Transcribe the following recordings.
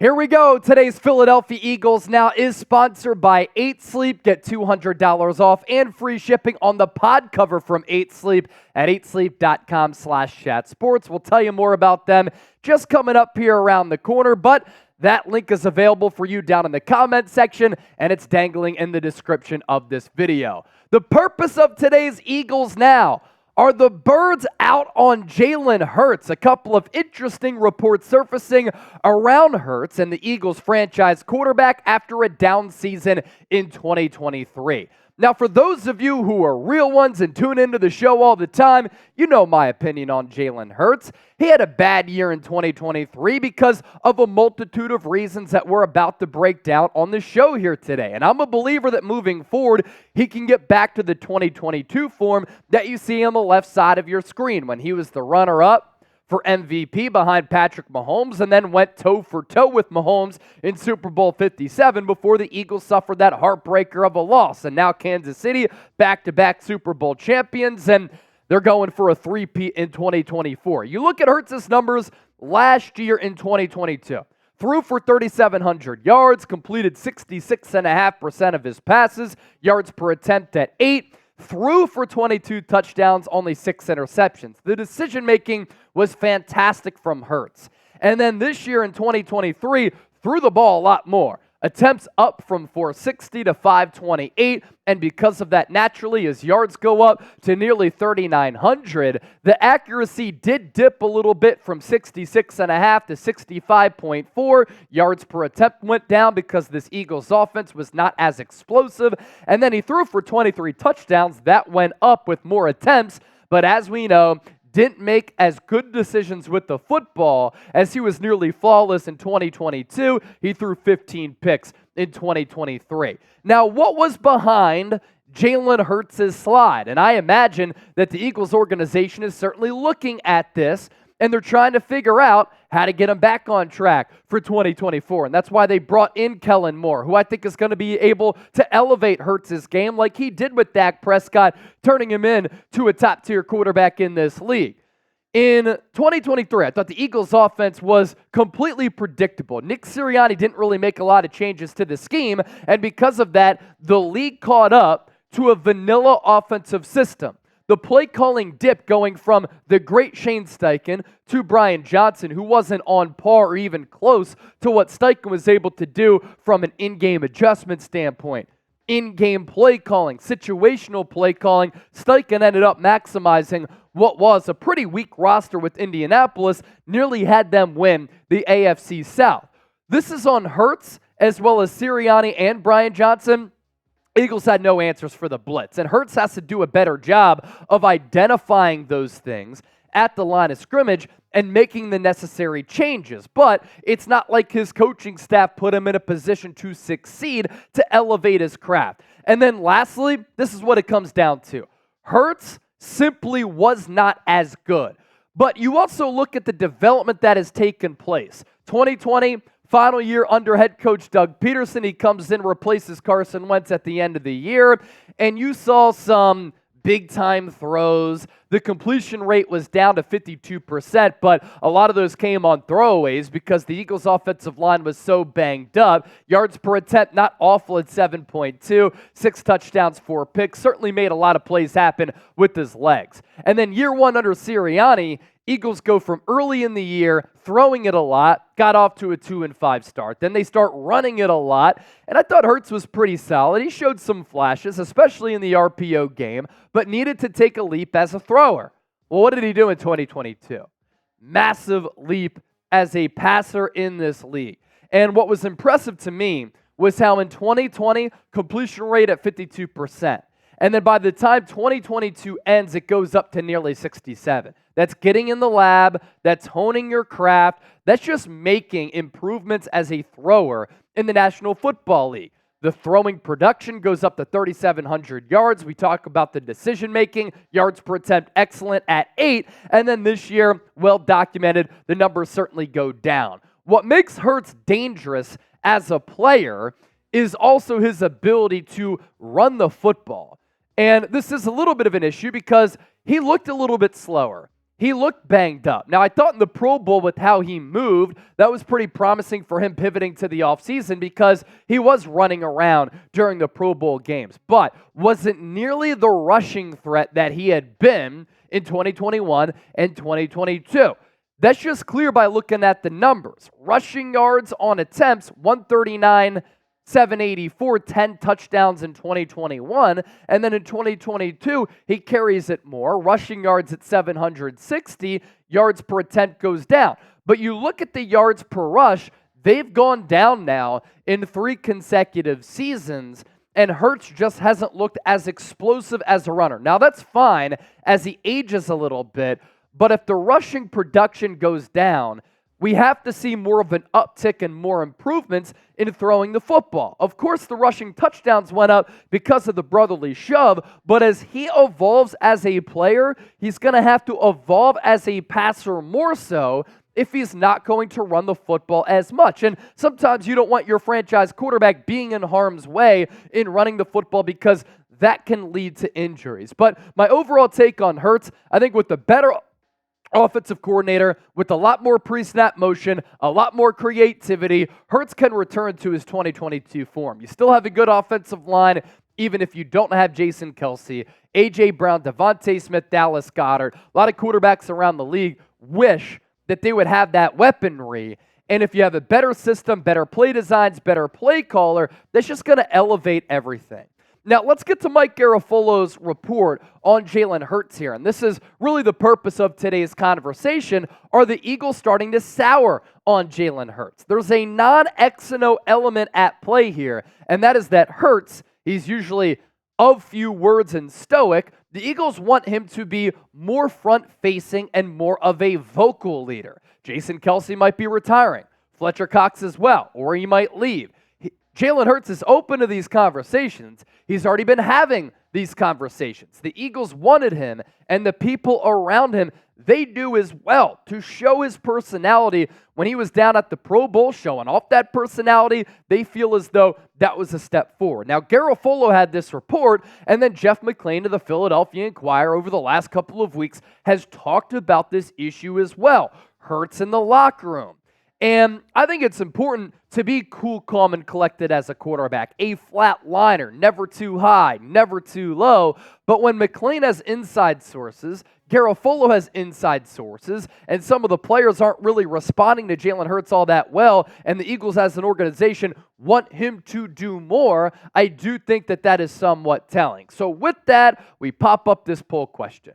Here we go. Today's Philadelphia Eagles now is sponsored by 8 Sleep. Get $200 off and free shipping on the pod cover from 8 Sleep at 8sleep.com/chatsports. We'll tell you more about them just coming up here around the corner, but that link is available for you down in the comment section, and it's dangling in the description of this video. The purpose of today's Eagles Now: are the birds out on Jalen Hurts? A couple of interesting reports surfacing around Hurts and the Eagles franchise quarterback after a down season in 2023. Now, for those of you who are real ones and tune into the show all the time, you know my opinion on Jalen Hurts. He had a bad year in 2023 because of a multitude of reasons that we're about to break down on the show here today. And I'm a believer that moving forward, he can get back to the 2022 form that you see on the left side of your screen when he was the runner-up for MVP behind Patrick Mahomes and then went toe-for-toe with Mahomes in Super Bowl 57 before the Eagles suffered that heartbreaker of a loss. And now Kansas City, back-to-back Super Bowl champions, and they're going for a three-peat in 2024. You look at Hurts' numbers last year in 2022. Threw for 3,700 yards, completed 66.5% of his passes, yards per attempt at 8, threw for 22 touchdowns, only 6 interceptions. The decision-making was fantastic from Hurts. And then this year in 2023, threw the ball a lot more. Attempts up from 460 to 528, and because of that, naturally, his yards go up to nearly 3,900. The accuracy did dip a little bit from 66.5 to 65.4. Yards per attempt went down because this Eagles offense was not as explosive. And then he threw for 23 touchdowns. That went up with more attempts, but as we know, didn't make as good decisions with the football as he was nearly flawless in 2022. He threw 15 picks in 2023. Now, what was behind Jalen Hurts' slide? And I imagine that the Eagles organization is certainly looking at this, and they're trying to figure out how to get him back on track for 2024. And that's why they brought in Kellen Moore, who I think is going to be able to elevate Hurts' game like he did with Dak Prescott, turning him into a top-tier quarterback in this league. In 2023, I thought the Eagles' offense was completely predictable. Nick Sirianni didn't really make a lot of changes to the scheme, and because of that, the league caught up to a vanilla offensive system. The play calling dip going from the great Shane Steichen to Brian Johnson, who wasn't on par or even close to what Steichen was able to do from an in-game adjustment standpoint. In-game play calling, situational play calling, Steichen ended up maximizing what was a pretty weak roster with Indianapolis, nearly had them win the AFC South. This is on Hurts as well as Sirianni and Brian Johnson. Eagles had no answers for the blitz, and Hurts has to do a better job of identifying those things at the line of scrimmage and making the necessary changes. But it's not like his coaching staff put him in a position to succeed to elevate his craft. And then lastly, this is what it comes down to. Hurts simply was not as good. But you also look at the development that has taken place. 2020, final year under head coach Doug Peterson. He comes in, replaces Carson Wentz at the end of the year, and you saw some big-time throws. The completion rate was down to 52%, but a lot of those came on throwaways because the Eagles' offensive line was so banged up. Yards per attempt, not awful at 7.2. 6 touchdowns, 4 picks. Certainly made a lot of plays happen with his legs. And then year one under Sirianni, Eagles go from early in the year, throwing it a lot, got off to a 2-5 start. Then they start running it a lot, and I thought Hurts was pretty solid. He showed some flashes, especially in the RPO game, but needed to take a leap as a thrower. Well, what did he do in 2022? Massive leap as a passer in this league. And what was impressive to me was how in 2020, completion rate at 52%. And then by the time 2022 ends, it goes up to nearly 67. That's getting in the lab. That's honing your craft. That's just making improvements as a thrower in the National Football League. The throwing production goes up to 3,700 yards. We talk about the decision-making. Yards per attempt, excellent at 8. And then this year, well documented, the numbers certainly go down. What makes Hurts dangerous as a player is also his ability to run the football. And this is a little bit of an issue because he looked a little bit slower. he looked banged up. Now, I thought in the Pro Bowl with how he moved, that was pretty promising for him pivoting to the offseason because he was running around during the Pro Bowl games, but wasn't nearly the rushing threat that he had been in 2021 and 2022. That's just clear by looking at the numbers. Rushing yards on attempts, 139, 784, 10 touchdowns in 2021, and then in 2022, he carries it more. Rushing yards at 760, yards per attempt goes down. But you look at the yards per rush, they've gone down now in 3 consecutive seasons, and Hurts just hasn't looked as explosive as a runner. Now, that's fine as he ages a little bit, but if the rushing production goes down, we have to see more of an uptick and more improvements in throwing the football. Of course, the rushing touchdowns went up because of the brotherly shove, but as he evolves as a player, he's going to have to evolve as a passer more so if he's not going to run the football as much. And sometimes you don't want your franchise quarterback being in harm's way in running the football because that can lead to injuries. But my overall take on Hurts, I think with the better offensive coordinator, with a lot more pre-snap motion, a lot more creativity, Hurts can return to his 2022 form. You still have a good offensive line, even if you don't have Jason Kelce, A.J. Brown, Devontae Smith, Dallas Goedert. A lot of quarterbacks around the league wish that they would have that weaponry. And if you have a better system, better play designs, better play caller, that's just going to elevate everything. Now, let's get to Mike Garofolo's report on Jalen Hurts here. And this is really the purpose of today's conversation. Are the Eagles starting to sour on Jalen Hurts? There's a non-X and O element at play here, and that is that Hurts, he's usually of few words and stoic. The Eagles want him to be more front-facing and more of a vocal leader. Jason Kelce might be retiring. Fletcher Cox as well, or he might leave. Jalen Hurts is open to these conversations. He's already been having these conversations. The Eagles wanted him, and the people around him, they do as well to show his personality. When he was down at the Pro Bowl showing off that personality, they feel as though that was a step forward. Now, Garofolo had this report, and then Jeff McLean of the Philadelphia Inquirer over the last couple of weeks has talked about this issue as well. Hurts in the locker room. And I think it's important to be cool, calm, and collected as a quarterback. A flat liner, never too high, never too low. But when McLean has inside sources, Garofolo has inside sources, and some of the players aren't really responding to Jalen Hurts all that well, and the Eagles as an organization want him to do more, I do think that that is somewhat telling. So with that, we pop up this poll question.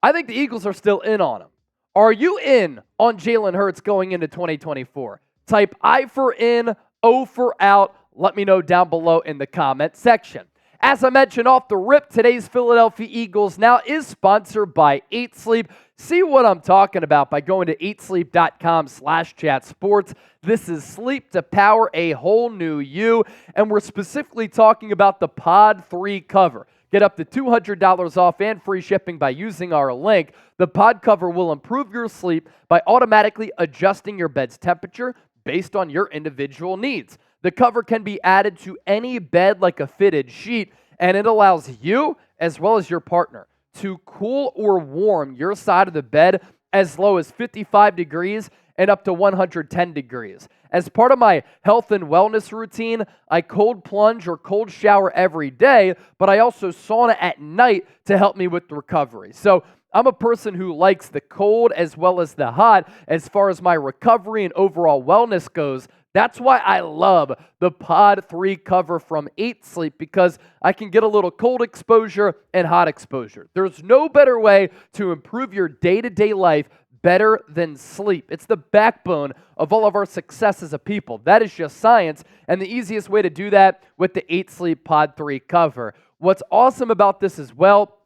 I think the Eagles are still in on him. Are you in on Jalen Hurts going into 2024? Type I for in, O for out. Let me know down below in the comment section. As I mentioned off the rip, today's Philadelphia Eagles Now is sponsored by 8 Sleep. See what I'm talking about by going to 8sleep.com/chatsports. This is sleep to power a whole new you, and we're specifically talking about the Pod 3 cover. Get up to $200 off and free shipping by using our link. The pod cover will improve your sleep by automatically adjusting your bed's temperature based on your individual needs. The cover can be added to any bed like a fitted sheet, and it allows you, as well as your partner, to cool or warm your side of the bed as low as 55 degrees and up to 110 degrees. As part of my health and wellness routine, I cold plunge or cold shower every day, but I also sauna at night to help me with recovery. So I'm a person who likes the cold as well as the hot as far as my recovery and overall wellness goes. That's why I love the Pod 3 cover from 8 Sleep, because I can get a little cold exposure and hot exposure. There's no better way to improve your day-to-day life better than sleep. It's the backbone of all of our success as a people. That is just science, and the easiest way to do that with the 8 Sleep Pod 3 cover. What's awesome about this as well,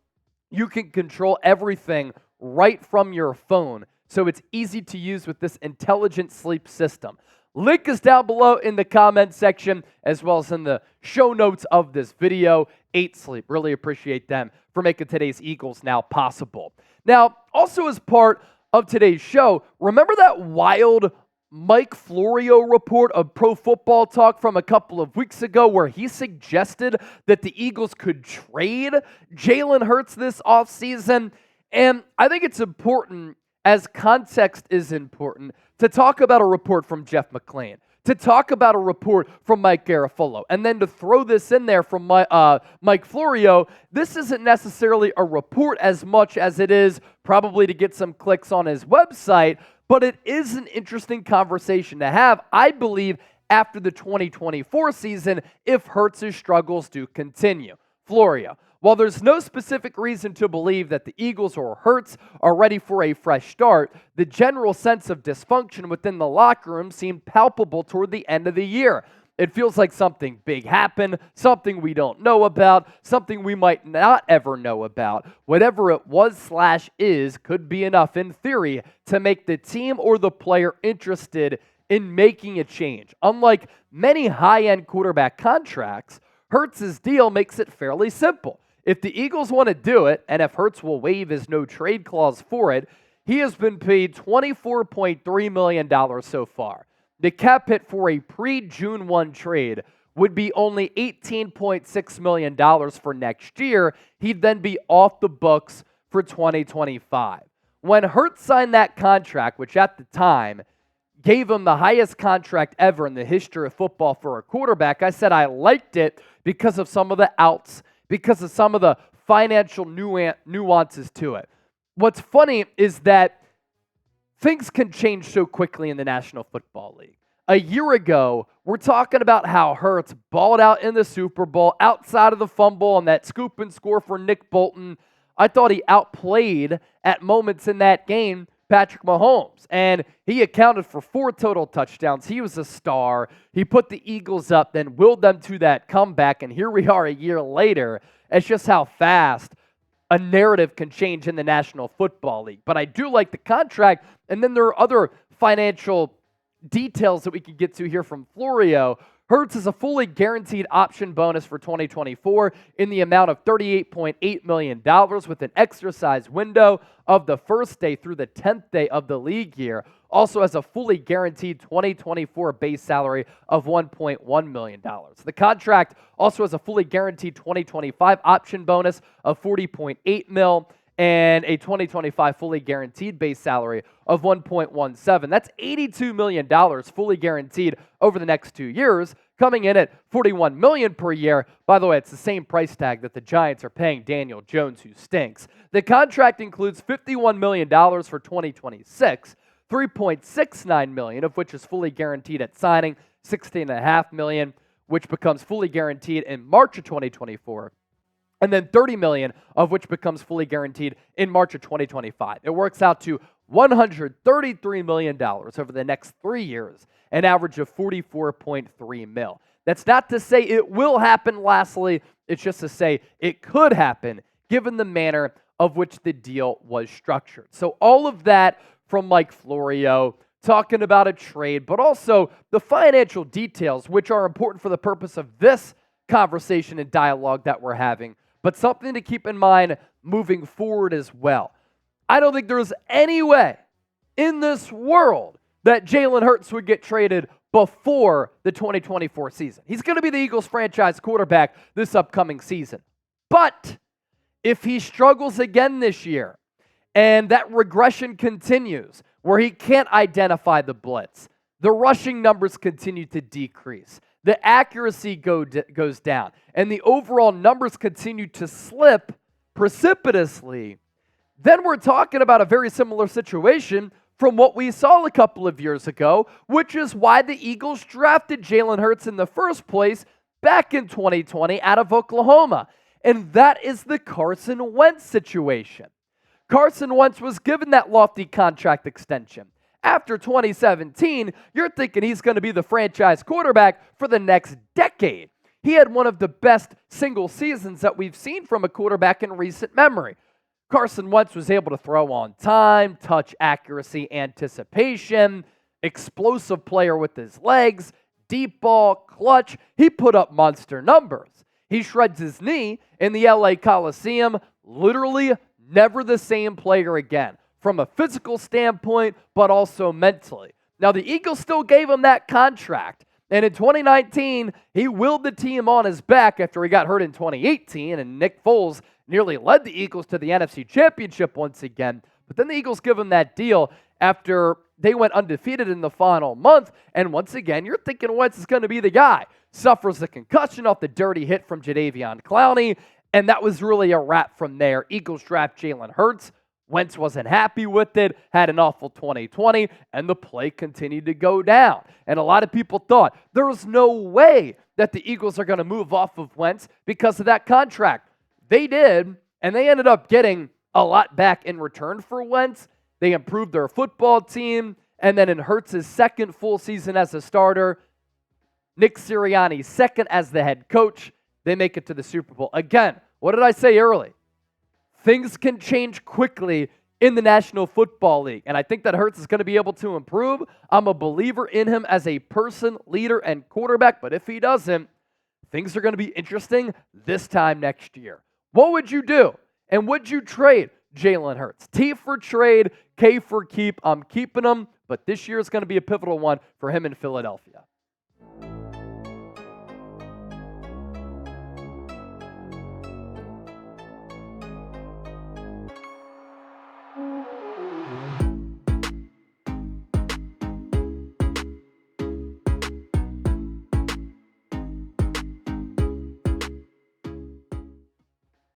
you can control everything right from your phone, so it's easy to use with this intelligent sleep system. Link is down below in the comment section, as well as in the show notes of this video. 8 Sleep, really appreciate them for making today's Eagles Now possible. Now, also as part of today's show, remember that wild Mike Florio report of Pro Football Talk from a couple of weeks ago where he suggested that the Eagles could trade Jalen Hurts this offseason? And I think it's important, as context is important, to talk about a report from Jeff McClain, to talk about a report from Mike Garafolo, and then to throw this in there from Mike Florio. This isn't necessarily a report as much as it is probably to get some clicks on his website, but it is an interesting conversation to have, I believe, after the 2024 season if Hurts' struggles do continue. Florio: while there's no specific reason to believe that the Eagles or Hurts are ready for a fresh start, the general sense of dysfunction within the locker room seemed palpable toward the end of the year. It feels like something big happened, something we don't know about, something we might not ever know about. Whatever it was/is could be enough in theory to make the team or the player interested in making a change. Unlike many high-end quarterback contracts, Hurts' deal makes it fairly simple. If the Eagles want to do it, and if Hurts will waive his no-trade clause for it, he has been paid $24.3 million so far. The cap hit for a pre-June 1 trade would be only $18.6 million for next year. He'd then be off the books for 2025. When Hurts signed that contract, which at the time gave him the highest contract ever in the history of football for a quarterback, I said I liked it because of some of the outs, because of some of the financial nuances to it. What's funny is that things can change so quickly in the National Football League. A year ago, we're talking about how Hurts balled out in the Super Bowl outside of the fumble on that scoop and score for Nick Bolton. I thought he outplayed at moments in that game Patrick Mahomes, and he accounted for 4 total touchdowns. He was a star. He put the Eagles up, then willed them to that comeback, and here we are a year later. It's just how fast a narrative can change in the National Football League. But I do like the contract, and then there are other financial details that we can get to here from Florio. Hurts is a fully guaranteed option bonus for 2024 in the amount of $38.8 million with an exercise window of the first day through the 10th day of the league year. Also has a fully guaranteed 2024 base salary of $1.1 million. The contract also has a fully guaranteed 2025 option bonus of $40.8 million and a 2025 fully guaranteed base salary of $1.17. That's $82 million fully guaranteed over the next 2 years, coming in at $41 million per year. By the way, it's the same price tag that the Giants are paying Daniel Jones, who stinks. The contract includes $51 million for 2026, $3.69 million of which is fully guaranteed at signing, $16.5 million, which becomes fully guaranteed in March of 2024. And then $30 million of which becomes fully guaranteed in March of 2025. It works out to $133 million over the next 3 years, an average of $44.3 million. That's not to say it will happen, lastly. It's just to say it could happen given the manner of which the deal was structured. So all of that from Mike Florio, talking about a trade, but also the financial details, which are important for the purpose of this conversation and dialogue that we're having, but something to keep in mind moving forward as well. I don't think there's any way in this world that Jalen Hurts would get traded before the 2024 season. He's going to be the Eagles franchise quarterback this upcoming season. But if he struggles again this year and that regression continues where he can't identify the blitz, the rushing numbers continue to decrease, the accuracy goes down, and the overall numbers continue to slip precipitously, then we're talking about a very similar situation from what we saw a couple of years ago, which is why the Eagles drafted Jalen Hurts in the first place back in 2020 out of Oklahoma. And that is the Carson Wentz situation. Carson Wentz was given that lofty contract extension. After 2017, you're thinking he's going to be the franchise quarterback for the next decade. He had one of the best single seasons that we've seen from a quarterback in recent memory. Carson Wentz was able to throw on time, touch accuracy, anticipation, explosive player with his legs, deep ball, clutch. He put up monster numbers. He shreds his knee in the LA Coliseum, literally never the same player again, from a physical standpoint, but also mentally. Now, the Eagles still gave him that contract, And in 2019, he willed the team on his back after he got hurt in 2018, and Nick Foles nearly led the Eagles to the NFC Championship once again. But then the Eagles give him that deal after they went undefeated in the final month. And once again, you're thinking Wentz is going to be the guy. Suffers a concussion off the dirty hit from Jadeveon Clowney, and that was really a wrap from there. Eagles draft Jalen Hurts. Wentz wasn't happy with it, had an awful 2020, and the play continued to go down. And a lot of people thought there was no way that the Eagles are going to move off of Wentz because of that contract. They did, and they ended up getting a lot back in return for Wentz. They improved their football team, and then in Hurts' second full season as a starter, Nick Sirianni's second as the head coach, they make it to the Super Bowl. Again, what did I say early? Things can change quickly in the National Football League, and I think that Hurts is going to be able to improve. I'm a believer in him as a person, leader, and quarterback, but if he doesn't, things are going to be interesting this time next year. What would you do? And would you trade Jalen Hurts? T for trade, K for keep. I'm keeping him, but this year is going to be a pivotal one for him in Philadelphia.